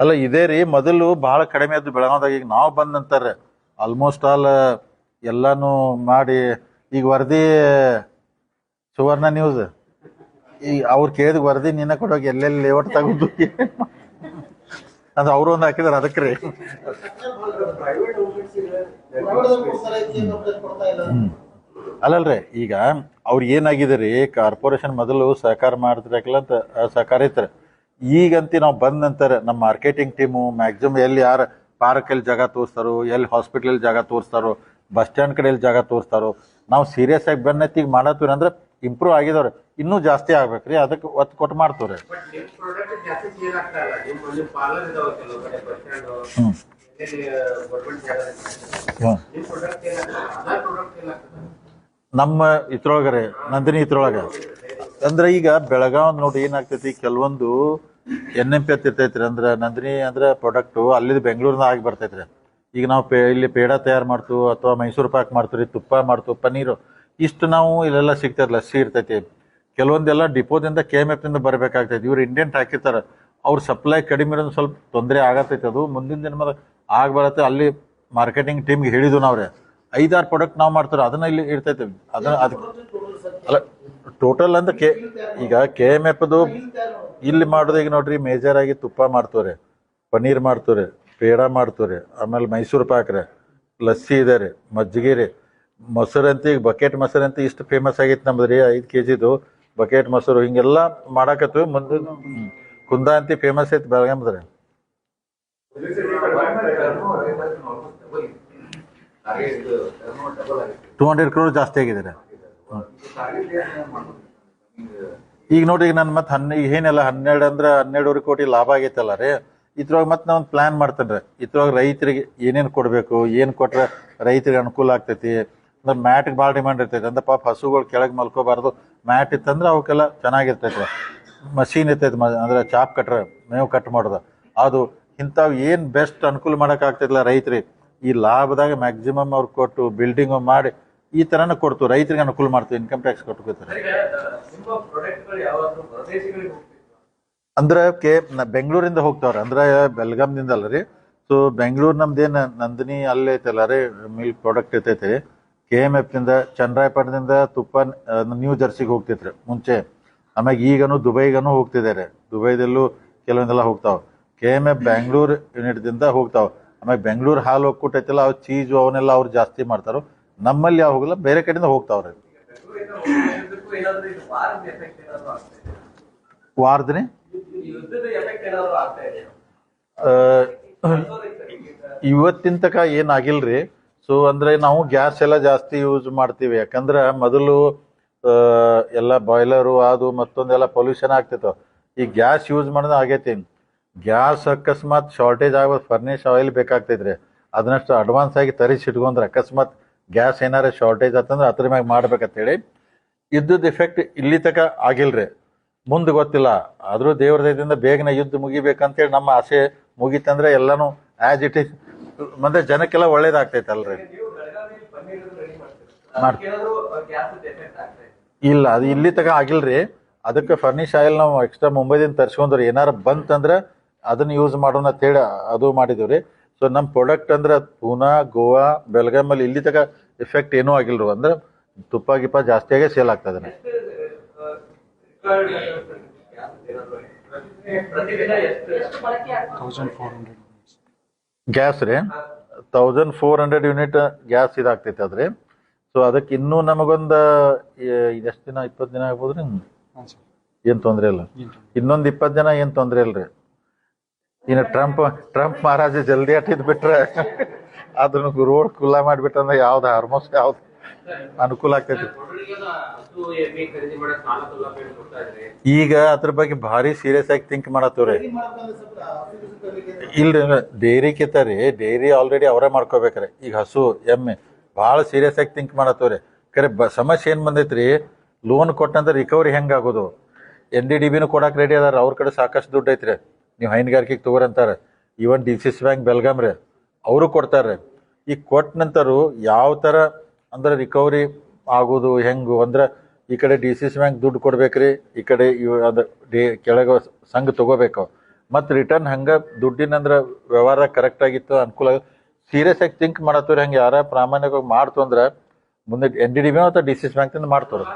S1: ಅಲ್ಲ ಇದೇ ರೀ ಮೊದಲು ಭಾಳ ಕಡಿಮೆ ಆದ್ದು ಬೆಳಗಾವದಾಗ. ಈಗ ನಾವು ಬಂದ ನಂತರ ಆಲ್ಮೋಸ್ಟ್ ಆಲ್ ಎಲ್ಲಾನು ಮಾಡಿ ಈಗ ವರದಿ ಸುವರ್ಣ ನ್ಯೂಸ್ ಈಗ ಅವ್ರು ಕೇಳಿದ ವರದಿ ನಿನ್ನ ಕೊಡೋಗಿ ಎಲ್ಲೆಲ್ಲಿ ಲೇಔಟ್ ತಗೊಂಡು ಅಂದ್ರೆ ಅವರು ಒಂದು ಹಾಕಿದಾರೆ ಅದಕ್ಕೆ ರೀ. ಅಲ್ಲಲ್ರಿ ಈಗ ಅವ್ರಿಗೆ ಏನಾಗಿದೆ ರೀ, ಕಾರ್ಪೊರೇಷನ್ ಮೊದಲು ಸಹಕಾರ ಮಾಡ್ತಿರಕಿಲ್ಲ ಅಂತ ಸಹಕಾರ ಇರ್ತಾರೆ. ಈಗಂತ ನಾವು ಬಂದ ನಂತರ ನಮ್ಮ ಮಾರ್ಕೆಟಿಂಗ್ ಟೀಮು ಮ್ಯಾಕ್ಸಿಮಮ್ ಎಲ್ಲಿ ಯಾರು ಪಾರ್ಕಲ್ಲಿ ಜಾಗ ತೋರಿಸ್ತಾರೋ, ಎಲ್ಲಿ ಹಾಸ್ಪಿಟ್ಲಲ್ಲಿ ಜಾಗ ತೋರಿಸ್ತಾರೋ, ಬಸ್ ಸ್ಟ್ಯಾಂಡ್ ಕಡೆಯಲ್ಲಿ ಜಾಗ ತೋರಿಸ್ತಾರೋ, ನಾವು ಸೀರಿಯಸ್ ಆಗಿ ಬೆನ್ನತ್ತೀಗ ಮಾಡತ್ತೀವಿ ಅಂದ್ರೆ ಇಂಪ್ರೂವ್ ಆಗಿದವ್ರೆ. ಇನ್ನೂ ಜಾಸ್ತಿ ಆಗ್ಬೇಕ್ರಿ, ಅದಕ್ಕೆ ಒತ್ತು ಕೊಟ್ಟು ಮಾಡ್ತೀವ್ರಿ. ನಮ್ಮ ಇದ್ರೊಳಗರೆ ನಂದಿನಿ ಇದ್ರೊಳಗ ಅಂದ್ರೆ ಈಗ ಬೆಳಗಾವ್ ನೋಡಿ ಏನಾಗ್ತೈತಿ, ಕೆಲವೊಂದು NMP ಅಂತ ಇರ್ತೈತ್ರಿ. ಅಂದ್ರೆ ನಂದಿನಿ ಅಂದ್ರೆ ಪ್ರಾಡಕ್ಟು ಅಲ್ಲಿದ್ದು ಬೆಂಗಳೂರಿನ ಆಗಿ ಬರ್ತೈತ್ರಿ. ಈಗ ನಾವು ಇಲ್ಲಿ ಪೇಡ ತಯಾರು ಮಾಡ್ತೀವಿ ಅಥವಾ ಮೈಸೂರು ಪಾಕ್ ಮಾಡ್ತೀವಿ, ತುಪ್ಪ ಮಾಡ್ತೀವಿ, ಪನ್ನೀರು ಇಷ್ಟು ನಾವು ಇಲ್ಲೆಲ್ಲ ಸಿಗ್ತದೆ, ಲಸ್ಸಿ ಇರ್ತೈತಿ. ಕೆಲವೊಂದೆಲ್ಲ ಡಿಪೋದಿಂದ KMF ಬರಬೇಕಾಗ್ತೈತಿ. ಇವ್ರು ಇಂಡಿಯಂಟ್ ಹಾಕಿರ್ತಾರೆ, ಅವ್ರ ಸಪ್ಲೈ ಕಡಿಮೆ ಇರೋದು ಸ್ವಲ್ಪ ತೊಂದರೆ ಆಗತೈತಿ. ಅದು ಮುಂದಿನ ದಿನದ ಬರತ್ತೆ. ಅಲ್ಲಿ ಮಾರ್ಕೆಟಿಂಗ್ ಟೀಮ್ಗೆ ಹೇಳಿದ್ವು ನಾವ್ರೆ, 5-6 ಪ್ರಾಡಕ್ಟ್ ನಾವು ಮಾಡ್ತಾರೆ, ಅದನ್ನ ಇಲ್ಲಿ ಇರ್ತೈತಿ. ಅದನ್ನ ಅದಕ್ಕೆ ಅಲ್ಲ, ಟೋಟಲ್ ಅಂತ ಈಗ KMFದು ಇಲ್ಲಿ ಮಾಡೋದು. ಈಗ ನೋಡ್ರಿ, ಮೇಜರ್ ಆಗಿ ತುಪ್ಪ ಮಾಡ್ತವ್ರೆ, ಪನ್ನೀರ್ ಮಾಡ್ತವ್ರೆ, ಪೇಡ ಮಾಡ್ತವ್ರೆ, ಆಮೇಲೆ ಮೈಸೂರು ಪಾಕ್ ರೀ, ಲಸ್ಸಿ ಇದೆ ರೀ, ಮಜ್ಜಿಗೆ ರೀ, ಮೊಸರು ಅಂತ ಈಗ ಬಕೆಟ್ ಮೊಸರು ಅಂತ ಇಷ್ಟು ಫೇಮಸ್ ಆಗೈತಿ ನಮ್ದು ರೀ. 5 kgದು ಬಕೆಟ್ ಮೊಸರು ಹಿಂಗೆಲ್ಲ ಮಾಡಾಕತ್ತೀವಿ. ಮುಂದೆ ಕುಂದ ಅಂತ ಫೇಮಸ್ ಐತಿ ಬೆಳಗಾಮದ್ರಿ. 200 crore ಜಾಸ್ತಿ ಆಗಿದೆ ರೀ. ಈಗ ನೋಡ್ರಿ, ಈಗ ನಾನು ಮತ್ತೆ ಏನೆಲ್ಲ 12 ಅಂದ್ರೆ 12.5 ಕೋಟಿ ಲಾಭ ಆಗೈತಲ್ಲ ರೀ. ಇದ್ರೊಳಗೆ ಮತ್ತೆ ನಾವು ಒಂದು ಪ್ಲಾನ್ ಮಾಡ್ತೇನೆ ರೀ. ಇದ್ರೊಳಗೆ ರೈತರಿಗೆ ಏನೇನು ಕೊಡಬೇಕು, ಏನು ಕೊಟ್ರೆ ರೈತರಿಗೆ ಅನುಕೂಲ ಆಗ್ತೈತಿ. ಅಂದ್ರೆ ಮ್ಯಾಟ್ಗೆ ಭಾಳ ಡಿಮ್ಯಾಂಡ್ ಇರ್ತೈತಿ. ಅಂದ್ರೆ ಪಾಪ ಹಸುಗಳು ಕೆಳಗೆ ಮಲ್ಕೋಬಾರ್ದು, ಮ್ಯಾಟ್ ಇತ್ತಂದ್ರೆ ಅವಕ್ಕೆಲ್ಲ ಚೆನ್ನಾಗಿರ್ತೈತಿ. ಮಷೀನ್ ಇರ್ತೈತಿ, ಅಂದ್ರೆ ಚಾಪ್ ಕಟ್ರೆ ಮೇವು ಕಟ್ ಮಾಡೋದು, ಅದು ಇಂಥವು ಏನು ಬೆಸ್ಟ್ ಅನುಕೂಲ ಮಾಡೋಕ್ಕಾಗ್ತೈತಿಲ್ಲ ರೈತರಿಗೆ. ಈ ಲಾಭದಾಗ ಮ್ಯಾಕ್ಸಿಮಮ್ ಅವ್ರು ಕೊಟ್ಟು ಬಿಲ್ಡಿಂಗ್ ಮಾಡಿ ಈ ಥರನ ಕೊಡ್ತು, ರೈತರಿಗೆ ಅನುಕೂಲ ಮಾಡ್ತೀವಿ. ಇನ್ಕಮ್ ಟ್ಯಾಕ್ಸ್ ಕೊಟ್ಕೋತಾರೆ. ಅಂದ್ರೆ ಬೆಂಗಳೂರಿಂದ ಹೋಗ್ತಾವ್ರೆ, ಅಂದ್ರೆ ಬೆಲ್ಗಾಮ್ದಿಂದ ಅಲ್ಲ ರೀ. ಸೊ ಬೆಂಗಳೂರು ನಮ್ದೇನು ನಂದಿನಿ ಅಲ್ಲೇ ಐತಲ್ಲ ರೀ, ಮಿಲ್ಕ್ ಪ್ರಾಡಕ್ಟ್ ಇರ್ತೈತಿ. KMFನಿಂದ ಚನ್ನರಾಯಪಟ್ಟಣದಿಂದ ತುಪ್ಪ ನ್ಯೂ ಜರ್ಸಿಗೆ ಹೋಗ್ತೈತ್ರಿ ಮುಂಚೆ. ಆಮ್ಯಾಗ ಈಗನು ದುಬೈಗನು ಹೋಗ್ತಿದ್ದಾರೆ. ದುಬೈದಲ್ಲೂ ಕೆಲವೊಂದೆಲ್ಲ ಹೋಗ್ತಾವ. KMF ಬ್ಯಾಂಗ್ಳೂರ್ ಯೂನಿಟ್ದಿಂದ ಹೋಗ್ತಾವ. ಆಮೇಲೆ ಬೆಂಗಳೂರು ಹಾಲು ಒಕ್ಕೂಟ ಐತಲ್ಲ, ಅವು ಚೀಸು ಅವನ್ನೆಲ್ಲ ಅವ್ರು ಜಾಸ್ತಿ ಮಾಡ್ತಾರೋ. ನಮ್ಮಲ್ಲಿ ಯಾವ ಹೋಗಲ್ಲ, ಬೇರೆ ಕಡೆಯಿಂದ ಹೋಗ್ತಾವ್ರಿ. ವಾರದ್ರಿ ಇವತ್ತಿನ ತನಕ ಏನಾಗಿಲ್ರಿ. ಸೊ ಅಂದ್ರೆ ನಾವು ಗ್ಯಾಸ್ ಎಲ್ಲ ಜಾಸ್ತಿ ಯೂಸ್ ಮಾಡ್ತೀವಿ. ಯಾಕಂದ್ರೆ ಮೊದಲು ಎಲ್ಲ ಬಾಯ್ಲರು ಅದು ಮತ್ತೊಂದೆಲ್ಲ ಪೊಲ್ಯೂಷನ್ ಆಗ್ತಿತ್ತು. ಈ ಗ್ಯಾಸ್ ಯೂಸ್ ಮಾಡೋದು ಆಗೈತಿ. ಗ್ಯಾಸ್ ಅಕಸ್ಮಾತ್ ಶಾರ್ಟೇಜ್ ಆಗೋದು, ಫರ್ನಿಶ್ ಆಯಿಲ್ ಬೇಕಾಗ್ತೈತ್ರಿ. ಅದನ್ನಷ್ಟು ಅಡ್ವಾನ್ಸ್ ಆಗಿ ತರಿಸಿ ಇಟ್ಕೊಂಡ್ರೆ ಅಕಸ್ಮಾತ್ ಗ್ಯಾಸ್ ಏನಾರ ಶಾರ್ಟೇಜ್ ಆತಂದ್ರೆ ಅದ್ರ ಮ್ಯಾಗ ಮಾಡ್ಬೇಕಂತೇಳಿ ಯುದ್ಧದ ಎಫೆಕ್ಟ್ ಇಲ್ಲಿ ತನಕ ಆಗಿಲ್ರಿ. ಮುಂದೆ ಗೊತ್ತಿಲ್ಲ. ಆದರೂ ದೇವ್ರ ದಯದಿಂದ ಬೇಗನೆ ಯುದ್ಧ ಮುಗಿಬೇಕಂತೇಳಿ ನಮ್ಮ ಆಸೆ. ಮುಗೀತಂದ್ರೆ ಎಲ್ಲಾನು ಆಸ್ ಇಟ್ ಈಸ್, ಮತ್ತೆ ಜನಕ್ಕೆಲ್ಲ ಒಳ್ಳೇದಾಗ್ತೈತಲ್ರಿ. ಇಲ್ಲ, ಅದು ಇಲ್ಲಿ ತನಕ ಆಗಿಲ್ರಿ. ಅದಕ್ಕೆ ಫರ್ನಿಶ್ ಆಯಿಲ್ ನಾವು ಎಕ್ಸ್ಟ್ರಾ ಮುಂಬೈದಿಂದ ತರ್ಸ್ಕೊಂಡ್ರಿ. ಏನಾರ ಬಂತಂದ್ರೆ ಅದನ್ನ ಯೂಸ್ ಮಾಡೋಣ ಅಂತೇಳಿ ಅದು ಮಾಡಿದೀವಿ. ಸೊ ನಮ್ಮ ಪ್ರಾಡಕ್ಟ್ ಅಂದ್ರೆ ಪೂನಾ, ಗೋವಾ, ಬೆಳಗಾಮಲ್ಲಿ ಇಲ್ಲಿ ತನಕ ಎಫೆಕ್ಟ್ ಏನೂ ಆಗಿಲ್ರು. ಅಂದ್ರೆ ತುಪ್ಪ ಗಿಪ್ಪ ಜಾಸ್ತಿಯಾಗೆ ಸೇಲ್ ಆಗ್ತದೆ. ಗ್ಯಾಸ್ ರೀ 1400 ಯೂನಿಟ್ ಗ್ಯಾಸ್ ಇದಾಗ್ತೈತೆ ಅದ್ರಿ. ಸೊ ಅದಕ್ಕೆ ಇನ್ನೂ ನಮಗೊಂದು ಎಷ್ಟು ದಿನ, 20 ದಿನ ಆಗ್ಬೋದ್ರಿ. ಏನು ತೊಂದರೆ ಇಲ್ಲ. ಇನ್ನೊಂದು 20 ದಿನ ಏನು ತೊಂದರೆ ಇಲ್ರಿ. ಇನ್ನು ಟ್ರಂಪ್ ಮಹಾರಾಜ ಜಲ್ದಿ ಅಟ್ಟಿದ್ ಬಿಟ್ರೆ ಅದನ್ನ ರೋಡ್ ಖುಲ್ಲಾ ಮಾಡಿಬಿಟ್ರಂದ್ರೆ ಯಾವ್ದು ಆಲ್ಮೋಸ್ಟ್ ಯಾವ್ದು ಅನುಕೂಲ ಆಗ್ತೈತಿ. ಈಗ ಅದ್ರ ಬಗ್ಗೆ ಭಾರಿ ಸೀರಿಯಸ್ ಆಗಿ ಥಿಂಕ್ ಮಾಡತ್ತವ್ರಿ. ಇಲ್ರಿ, ಡೈರಿ ಕಿತ್ತಾರಿ, ಡೈರಿ ಆಲ್ರೆಡಿ ಅವರೇ ಮಾಡ್ಕೋಬೇಕ್ರಿ. ಈಗ ಹಸು ಎಮ್ಮೆ ಭಾಳ ಸೀರಿಯಸ್ ಆಗಿ ಥಿಂಕ್ ಮಾಡತ್ತವ್ರಿ. ಖರೆ ಸಮಸ್ಯೆ ಏನ್ ಬಂದೈತ್ರಿ, ಲೋನ್ ಕೊಟ್ಟಂದ್ರೆ ರಿಕವರಿ ಹೆಂಗಾಗೋದು. NDDBನೂ ಕೊಡಾಕ್ ರೆಡಿ ಅದಾರ. ಅವ್ರ ಕಡೆ ಸಾಕಷ್ಟು ದುಡ್ಡು ಐತ್ರಿ. ನೀವು ಹೈನುಗಾರಿಕೆಗೆ ತಗೋರಂತಾರ. ಈವನ್ DCC ಬ್ಯಾಂಕ್ ಬೆಲ್ಗಾಮ್ ರೀ, ಅವರು ಕೊಡ್ತಾರ್ರಿ. ಈಗ ಕೊಟ್ಟ ನಂತರು ಯಾವ ಥರ ಅಂದ್ರೆ ರಿಕವರಿ ಆಗೋದು ಹೆಂಗು ಅಂದ್ರೆ, ಈ ಕಡೆ DCC ಬ್ಯಾಂಕ್ ದುಡ್ಡು ಕೊಡ್ಬೇಕ್ರಿ, ಈ ಕಡೆ ಅದು ಕೆಳಗೆ ಸಂಘ ತಗೋಬೇಕು. ಮತ್ತು ರಿಟರ್ನ್ ಹಂಗೆ ದುಡ್ಡಿನಂದ್ರೆ ವ್ಯವಹಾರ ಕರೆಕ್ಟ್ ಆಗಿತ್ತು, ಅನುಕೂಲ. ಸೀರಿಯಸ್ ಆಗಿ ಥಿಂಕ್ ಮಾಡತ್ತವ್ರಿ. ಹಂಗೆ ಯಾರ ಪ್ರಾಮಾಣಿಕವಾಗಿ ಮಾಡ್ತು ಅಂದ್ರೆ ಮುಂದೆ NDDB ಅಥವಾ DCC ಬ್ಯಾಂಕ್ನಿಂದ ಮಾಡ್ತಾರಲ್ರಿ.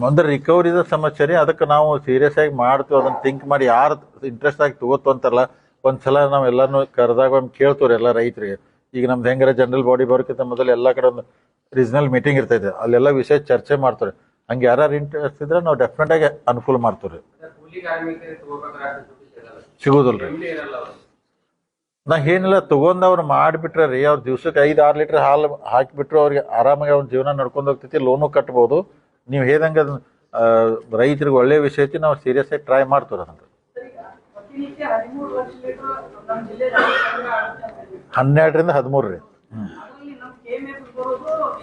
S1: ಅಂದ್ರೆ ರಿಕವರಿದ ಸಮಸ್ಯೆ ರೀ. ಅದಕ್ಕೆ ನಾವು ಸೀರಿಯಸ್ ಆಗಿ ಮಾಡ್ತೀವಿ. ಅದನ್ನ ಥಿಂಕ್ ಮಾಡಿ ಯಾರು ಇಂಟ್ರೆಸ್ಟ್ ಆಗಿ ತಗೋತು ಅಂತಾರಲ್ಲ, ಒಂದ್ಸಲ ನಾವು ಎಲ್ಲಾನು ಕರೆದಾಗ ಒಂದು ಕೇಳ್ತವ್ರಿ ಎಲ್ಲ ರೈತರಿಗೆ. ಈಗ ನಮ್ದು ಹೆಂಗಾರ ಜನರಲ್ ಬಾಡಿ ಬರೋಕ್ಕಿಂತ ಮೊದಲು ಎಲ್ಲ ಕಡೆ ಒಂದು ರೀಜನಲ್ ಮೀಟಿಂಗ್ ಇರ್ತೈತೆ, ಅಲ್ಲೆಲ್ಲ ವಿಷಯ ಚರ್ಚೆ ಮಾಡ್ತಾರೆ. ಹಂಗೆ ಯಾರು ಇಂಟ್ರೆಸ್ಟ್ ಇದ್ರೆ ನಾವು ಡೆಫಿನೆಟ್ ಆಗಿ ಅನುಕೂಲ ಮಾಡ್ತೀವ್ರಿ. ಸಿಗೋದಿಲ್ರಿ. ನಾ ಏನಿಲ್ಲ, ತಗೊಂಡ್ ಅವ್ರು ಮಾಡಿಬಿಟ್ರೆ ರೀ, ಅವ್ರ ದಿವ್ಸಕ್ಕೆ 5-6 ಲೀಟರ್ ಹಾಲು ಹಾಕಿಬಿಟ್ರು ಅವ್ರಿಗೆ ಆರಾಮಾಗಿ ಅವ್ರ ಜೀವನ ನಡ್ಕೊಂಡು ಹೋಗ್ತೈತಿ. ಲೋನು ಕಟ್ಬೋದು. ನೀವು ಹೇಳ್ದಂಗೆ ಅದನ್ನ ರೈತರಿಗೆ ಒಳ್ಳೆ ವಿಷಯ ಐತಿ. ನಾವು ಸೀರಿಯಸ್ ಆಗಿ ಟ್ರೈ ಮಾಡ್ತೀವಿ. ಅದನ್ನ 12ರಿಂದ 13 ರೀ.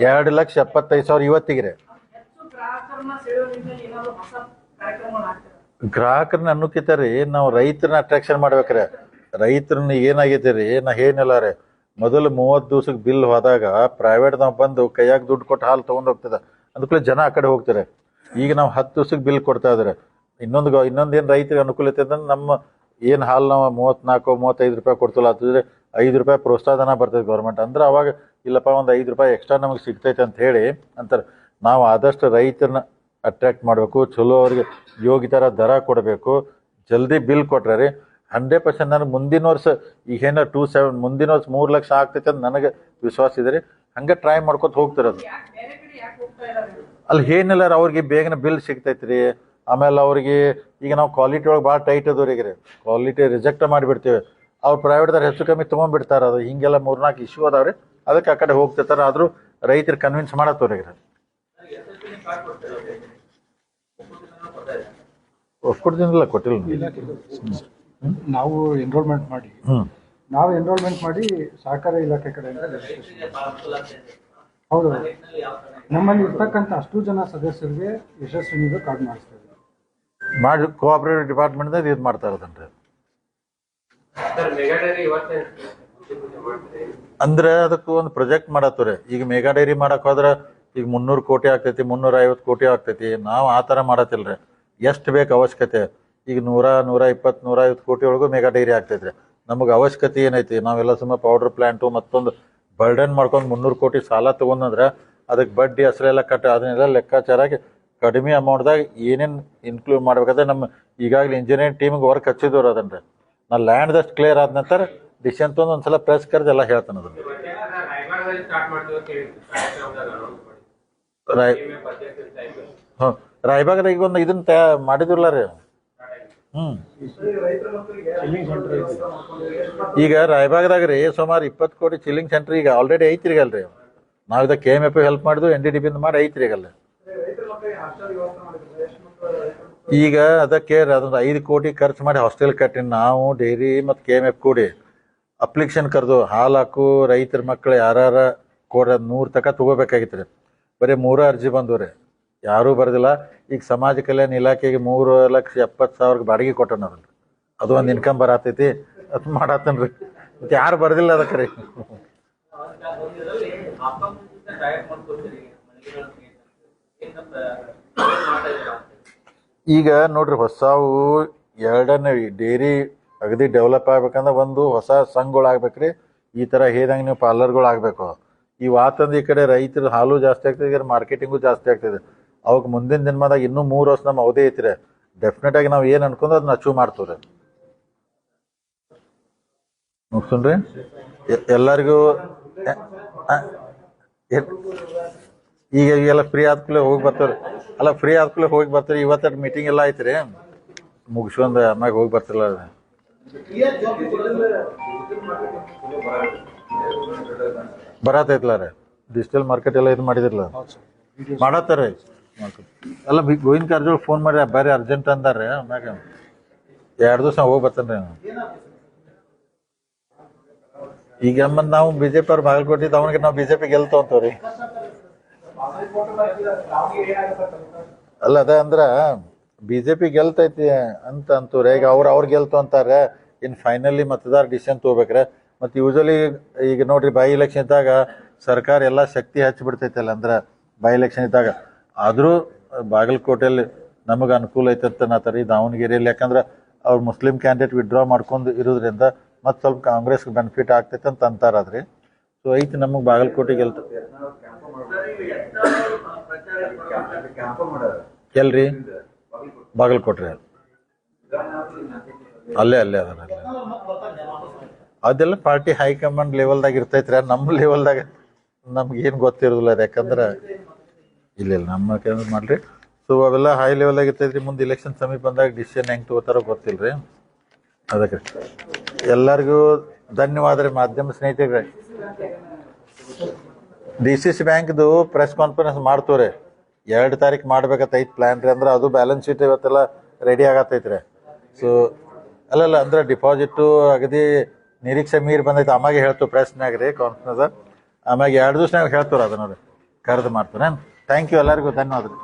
S1: 2,75,000 ಇವತ್ತಿಗೆ ರೀ. ಗ್ರಾಹಕರನ್ನ ಅನ್ನೋಕ್ಕಿಂತ ರೀ ನಾವು ರೈತರನ್ನ ಅಟ್ರಾಕ್ಷನ್ ಮಾಡ್ಬೇಕ್ರೆ. ರೈತರನ್ನ ಏನಾಗೈತೆ ರೀ, ನಾ ಏನಿಲ್ಲ ರೀ, ಮೊದಲು 30 ದಿವ್ಸಕ್ಕೆ ಬಿಲ್ ಹೋದಾಗ ಪ್ರೈವೇಟ್ದವ್ ಬಂದು ಕೈಯಾಗ ದುಡ್ಡು ಕೊಟ್ಟು ಹಾಲು ತೊಗೊಂಡು ಹೋಗ್ತದೆ, ಅದಕ್ಕೂ ಜನ ಆ ಕಡೆ ಹೋಗ್ತಾರೆ. ಈಗ ನಾವು 10 ದಿವ್ಸಕ್ಕೆ ಬಿಲ್ ಕೊಡ್ತಾ ಇದ್ದಾರೆ. ಇನ್ನೊಂದೇನು ರೈತರಿಗೆ ಅನುಕೂಲತೆ ಅಂದ್ರೆ ನಮ್ಮ ಏನು ಹಾಲು ನಾವು 34-35 ರೂಪಾಯಿ ಕೊಡ್ತಿಲ್ಲ, ಅದಿದ್ರೆ 5 ರೂಪಾಯಿ ಪ್ರೋತ್ಸಾಹಧನ ಬರ್ತದೆ ಗೌರ್ಮೆಂಟ್ ಅಂದ್ರೆ, ಅವಾಗ ಇಲ್ಲಪ್ಪ ಒಂದು 5 ರೂಪಾಯಿ ಎಕ್ಸ್ಟ್ರಾ ನಮಗೆ ಸಿಗ್ತೈತೆ ಅಂತ ಹೇಳಿ ಅಂತಾರೆ. ನಾವು ಆದಷ್ಟು ರೈತರನ್ನ ಅಟ್ರಾಕ್ಟ್ ಮಾಡಬೇಕು, ಚಲೋ ಅವ್ರಿಗೆ ಯೋಗ್ಯತರ ದರ ಕೊಡಬೇಕು, ಜಲ್ದಿ ಬಿಲ್ ಕೊಟ್ರೆ ರೀ 100% ನನಗೆ ಮುಂದಿನ ವರ್ಷ ಈಗೇನ 27 ಮುಂದಿನ ವರ್ಷ 3 ಲಕ್ಷ ಆಗ್ತೈತೆ ಅಂತ ನನಗೆ ವಿಶ್ವಾಸ ಇದೆ ರೀ. ಹಂಗೆ ಟ್ರೈ ಮಾಡ್ಕೊತ ಹೋಗ್ತಿರೋದು. ಅಲ್ಲಿ ಏನಿಲ್ಲ ರೀ, ಅವ್ರಿಗೆ ಬೇಗನೆ ಬಿಲ್ ಸಿಗ್ತೈತೆ ರೀ. ಆಮೇಲೆ ಅವ್ರಿಗೆ ಈಗ ನಾವು ಕ್ವಾಲಿಟಿ ಒಳಗೆ ಭಾಳ ಟೈಟ್ ಅದ್ರಿಗೆ ರೀ, ಕ್ವಾಲಿಟಿ ರಿಜೆಕ್ಟ್ ಮಾಡಿಬಿಡ್ತೀವಿ. ಅವ್ರು ಪ್ರೈವೇಟ್ದಾರು ಹೆಚ್ಚು ಕಮ್ಮಿ ತೊಗೊಂಡ್ಬಿಡ್ತಾರೆ. ಅದು ಹಿಂಗೆಲ್ಲ 3-4 ಇಶ್ಯೂ ಅದಾವ್ರಿ, ಅದಕ್ಕೆ ಆ ಕಡೆ ಹೋಗ್ತಿರ್ತಾರೆ. ಆದರೂ ರೈತರು ಕನ್ವಿನ್ಸ್ ಮಾಡತ್ತವ್ರಿ. ಒಪ್ಕೊಡ್ತೀನಿಲ್ಲ, ಕೊಟ್ಟಿಲ್ಲ.
S2: ನಾವು ಎನ್ರೋಲ್ಮೆಂಟ್ ಮಾಡಿ ಸಹಕಾರ ಇಲಾಖೆ ಕಡೆಯಿಂದ ಹೌದು, ನಮ್ಮಲ್ಲಿ ಇರ್ತಕ್ಕಂಥ ಅಷ್ಟು ಜನ ಸದಸ್ಯರಿಗೆ ಯಶಸ್ವಿನಿಗೆ ಕಾರ್ಡ್ ಮಾಡಿಸ್ತಾ ಇದ್ದೀವಿ.
S1: ಮಾಡಿ ಕೋಆಪರೇಟಿವ್ ಡಿಪಾರ್ಟ್ಮೆಂಟ್ದಾಗ ಇದು ಮಾಡ್ತಾ ಇರೋದನ್ರಿ. ಅಂದ್ರೆ ಅದಕ್ಕೆ ಒಂದು ಪ್ರಾಜೆಕ್ಟ್ ಮಾಡತ್ತವ್ರಿ. ಈಗ ಮೆಗಾ ಡೈರಿ ಮಾಡಕ್ ಹೋದ್ರೆ ಈಗ 300 ಕೋಟಿ ಆಗ್ತೈತಿ, 350 ಕೋಟಿ ಆಗ್ತೈತಿ. ನಾವು ಆ ಥರ ಮಾಡತ್ತಿಲ್ರಿ, ಎಷ್ಟು ಬೇಕು ಅವಶ್ಯಕತೆ. ಈಗ 100-120 150 ಕೋಟಿ ಒಳಗೂ ಮೆಗಾ ಡೈರಿ ಆಗ್ತೈತ್ರಿ. ನಮಗೆ ಅವಶ್ಯಕತೆ ಏನೈತಿ, ನಾವೆಲ್ಲ ಸುಮ್ಮನೆ ಪೌಡರ್ ಪ್ಲಾಂಟು ಮತ್ತೊಂದು ಬರ್ಡನ್ ಮಾಡ್ಕೊಂಡು 300 ಕೋಟಿ ಸಾಲ ತೊಗೊಂಡ್ರೆ ಅದಕ್ಕೆ ಬಡ್ಡಿ ಹೆಸರೆಲ್ಲ ಅದನ್ನೆಲ್ಲ ಲೆಕ್ಕಾಚಾರಾಗಿ ಕಡಿಮೆ ಅಮೌಂಟ್ದಾಗ ಏನೇನು ಇನ್ಕ್ಲೂಡ್ ಮಾಡ್ಬೇಕಾದ್ರೆ ನಮ್ಮ ಈಗಾಗಲೇ ಇಂಜಿನಿಯರಿಂಗ್ ಟೀಮಿಗೆ ವರ್ಕ್ ಹಚ್ಚಿದವ್ರು ಅದನ್ರಿ. ನಾ ಲ್ಯಾಂಡ್ದಷ್ಟು ಕ್ಲಿಯರ್ ಆದ ನಂತರ ಡಿಸಿಷನ್ ತೊಗೊಂಡು ಒಂದ್ಸಲ ಪ್ರೆಸ್ ಕರೆದು ಎಲ್ಲ ಹೇಳ್ತಾನೆ ಅದನ್ನು. ರಾಯಬಾಗದಾಗ ಈಗ ಒಂದು ಇದನ್ನ ಮಾಡಿದಿರಲ್ಲ ರೀ. ಈಗ ರಾಯಬಾಗದಾಗ ರೀ ಸುಮಾರು 20 ಕೋಟಿ ಚಿಲ್ಲಿಂಗ್ ಸೆಂಟರ್ ಈಗ ಆಲ್ರೆಡಿ ಐತ್ರಿಗಲ್ರಿ. ನಾವು ಇದಕ್ಕೆ KMF ಹೆಲ್ಪ್ ಮಾಡಿದ್ವು, NDDB ಮಾಡಿ ಐತ್ರಿಗಲ್ಲ. ಈಗ ಅದಕ್ಕೆ ಅದೊಂದು 5 ಕೋಟಿ ಖರ್ಚು ಮಾಡಿ ಹಾಸ್ಟೆಲ್ ಕಟ್ಟಿ ನಾವು ಡೈರಿ ಮತ್ತು KMF ಕೂಡಿ ಅಪ್ಲಿಕೇಶನ್ ಕರೆದು ಹಾಲು ಹಾಕು ರೈತರ ಮಕ್ಕಳು ಯಾರ ಕೊಡ 100 ತನಕ ತಗೋಬೇಕಾಗಿತ್ತು ರೀ. ಬರೀ 3 ಅರ್ಜಿ ಬಂದವು ರೀ, ಯಾರೂ ಬರೋದಿಲ್ಲ. ಈಗ ಸಮಾಜ ಕಲ್ಯಾಣ ಇಲಾಖೆಗೆ 3,70,000 ಬಾಡಿಗೆ ಕೊಟ್ಟನಲ್ರಿ, ಅದು ಒಂದು ಇನ್ಕಮ್ ಬರತೈತಿ, ಅದು ಮಾಡತ್ತನ್ರಿ. ಮತ್ತು ಯಾರು ಬರೋದಿಲ್ಲ ಅದಕ್ಕೆ ರೀ. ಈಗ ನೋಡ್ರಿ, ಹೊಸವು 2ನೇ ಡೈರಿ ಅಗದಿ ಡೆವಲಪ್ ಆಗ್ಬೇಕಂದ್ರೆ ಒಂದು ಹೊಸ ಸಂಘಗಳು ಆಗ್ಬೇಕ್ರಿ. ಈ ಥರ ಹೇಳ್ದಂಗೆ ನೀವು ಪಾರ್ಲರ್ಗಳು ಆಗಬೇಕು. ಇವು ಆತಂದು ಈ ಕಡೆ ರೈತರು ಹಾಲು ಜಾಸ್ತಿ ಆಗ್ತದೆ, ಈಗ ಮಾರ್ಕೆಟಿಂಗು ಜಾಸ್ತಿ ಆಗ್ತದೆ. ಅವಕ್ಕೆ ಮುಂದಿನ ದಿನಮಾದಾಗ ಇನ್ನೂ 3 ವರ್ಷ ನಮ್ಮ ಅವಧಿ ಐತ್ರಿ. ಡೆಫಿನೆಟ್ ಆಗಿ ನಾವು ಏನು ಅನ್ಕೊಂಡು ಅದನ್ನ ಅಚೀವ್ ಮಾಡ್ತೀವಿ ರೀ. ಮುಗ್ಸುನ್ರಿ ಎಲ್ಲರಿಗೂ. ಈಗ ಎಲ್ಲ ಫ್ರೀ ಆದ್ಕೂಲೆ ಹೋಗಿ ಬರ್ತಾರೆ, ಅಲ್ಲ ಫ್ರೀ ಆದ್ಕೂಲೆ ಹೋಗಿ ಬರ್ತಾರೆ. ಇವತ್ತು ಮೀಟಿಂಗ್ ಎಲ್ಲ ಐತ್ರಿ, ಮುಗಿಸ್ಕೊಂಡು ಆಮ್ಯಾಗ ಹೋಗಿ ಬರ್ತಿಲ್ಲ. ಬರತೈತ್ಲ ರೀ, ಡಿಜಿಟಲ್ ಮಾರ್ಕೆಟ್ ಎಲ್ಲ ಇದು ಮಾಡಿದಿರಲ್ಲ, ಮಾಡತ್ತಾರ. ಅಲ್ಲ ಗೋವಿಂದ ಕಾರಜೋಳ ಫೋನ್ ಮಾಡಿ ಬರ್ರಿ ಅರ್ಜೆಂಟ್ ಅಂದಾರ್ರಿ. ಆಮ್ಯಾಗ 2 ದಿವಸ ಹೋಗಿ ಬರ್ತೇನೆ ರೀ. ಈಗ ಅಮ್ಮನ್ ನಾವು BJP ಅವ್ರು ಬಾಗಲಕೋಟೆ ಅವನಿಗೆ ನಾವು BJP ಗೆಲ್ತೋ ಅಂತವ್ರಿ. ಅಲ್ಲ ಅದ ಅಂದ್ರ BJP ಗೆಲ್ತೈತಿ ಅಂತ ಅಂತವ್ರೆ. ಈಗ ಅವ್ರು ಗೆಲ್ತು ಅಂತಾರೆ. ಇನ್ ಫೈನಲಿ ಮತದಾರ ಡಿಸಿಷನ್ ತಗೋಬೇಕ್ರೆ. ಮತ್ತು ಯೂಶಲಿ ಈಗ ನೋಡ್ರಿ, ಬೈ ಎಲೆಕ್ಷನ್ ಇದ್ದಾಗ ಸರ್ಕಾರ ಎಲ್ಲ ಶಕ್ತಿ ಹಚ್ಚಿಬಿಡ್ತೈತಲ್ಲ, ಅಂದ್ರೆ ಬೈ ಎಲೆಕ್ಷನ್ ಇದ್ದಾಗ. ಆದರೂ ಬಾಗಲಕೋಟೆಯಲ್ಲಿ ನಮಗೆ ಅನುಕೂಲ ಐತಂತ ನಾತಾರೆ. ಈ ದಾವಣಗೆರೆಯಲ್ಲಿ ಯಾಕಂದ್ರೆ ಅವ್ರು ಮುಸ್ಲಿಂ ಕ್ಯಾಂಡಿಡೇಟ್ ವಿಡ್ರಾ ಮಾಡ್ಕೊಂಡು ಇರೋದ್ರಿಂದ ಮತ್ತು ಸ್ವಲ್ಪ ಕಾಂಗ್ರೆಸ್ಗೆ ಬೆನಿಫಿಟ್ ಆಗ್ತೈತೆ ಅಂತ ಅಂತಾರಾದ್ರಿ. ಸೊ ಐತಿ ನಮಗೆ ಬಾಗಲಕೋಟೆ ಗೆಲ್ತ. ಎಲ್ರಿ? ಬಾಗಲಕೋಟ್ರಿ ಅಲ್ಲೇ ಅದ. ಅದೆಲ್ಲ ಪಾರ್ಟಿ ಹೈಕಮಾಂಡ್ ಲೆವೆಲ್ದಾಗ ಇರ್ತೈತ್ರಿ. ನಮ್ಮ ಲೆವೆಲ್ದಾಗ ನಮ್ಗೇನು ಗೊತ್ತಿರೋದಿಲ್ಲ ಅದು, ಯಾಕಂದ್ರೆ ಇಲ್ಲ ನಮ್ಮ ಕೆಲಸ ಮಾಡ್ರಿ. ಸೊ ಅವೆಲ್ಲ ಹೈ ಲೆವೆಲ್ದಾಗ ಇರ್ತೈತ್ರಿ. ಮುಂದೆ ಇಲೆಕ್ಷನ್ ಸಮೀಪ ಬಂದಾಗ ಡಿಸಿಷನ್ ಹೆಂಗೆ ತಗೋತಾರೋ ಗೊತ್ತಿಲ್ಲ ರೀ. ಅದಕ್ಕೆ ಎಲ್ಲರಿಗೂ ಧನ್ಯವಾದ ರೀ. ಮಾಧ್ಯಮ ಸ್ನೇಹಿತರೆ, DCC ಬ್ಯಾಂಕ್ದು ಪ್ರೆಸ್ ಕಾನ್ಫರೆನ್ಸ್ ಮಾಡ್ತವ್ರಿ. 2 ತಾರೀಕು ಮಾಡ್ಬೇಕತ್ತೈತಿ ಪ್ಲ್ಯಾನ್ ರೀ. ಅಂದ್ರೆ ಅದು ಬ್ಯಾಲೆನ್ಸ್ ಶೀಟ್ ಇವತ್ತೆಲ್ಲ ರೆಡಿ ಆಗತ್ತೈತ್ರಿ. ಸೊ ಅಲ್ಲಲ್ಲ ಅಂದ್ರೆ ಡಿಪಾಸಿಟ್ಟು ಅಗದಿ ನಿರೀಕ್ಷೆ ಮೀರಿ ಬಂದೈತೆ. ಆಮ್ಯಾಗೆ ಹೇಳ್ತು ಪ್ರೆಸ್ನಾಗ ರೀ, ಕಾನ್ಫರೆನ್ಸ್ ಆಮ್ಯಾಗ 2 ದಿವ್ಸನಾಗ ಹೇಳ್ತಾರೆ. ಅದನ್ನ ಕರೆದು ಮಾಡ್ತಾರೆ. ಥ್ಯಾಂಕ್ ಯು, ಎಲ್ಲರಿಗೂ ಧನ್ಯವಾದ ರೀ.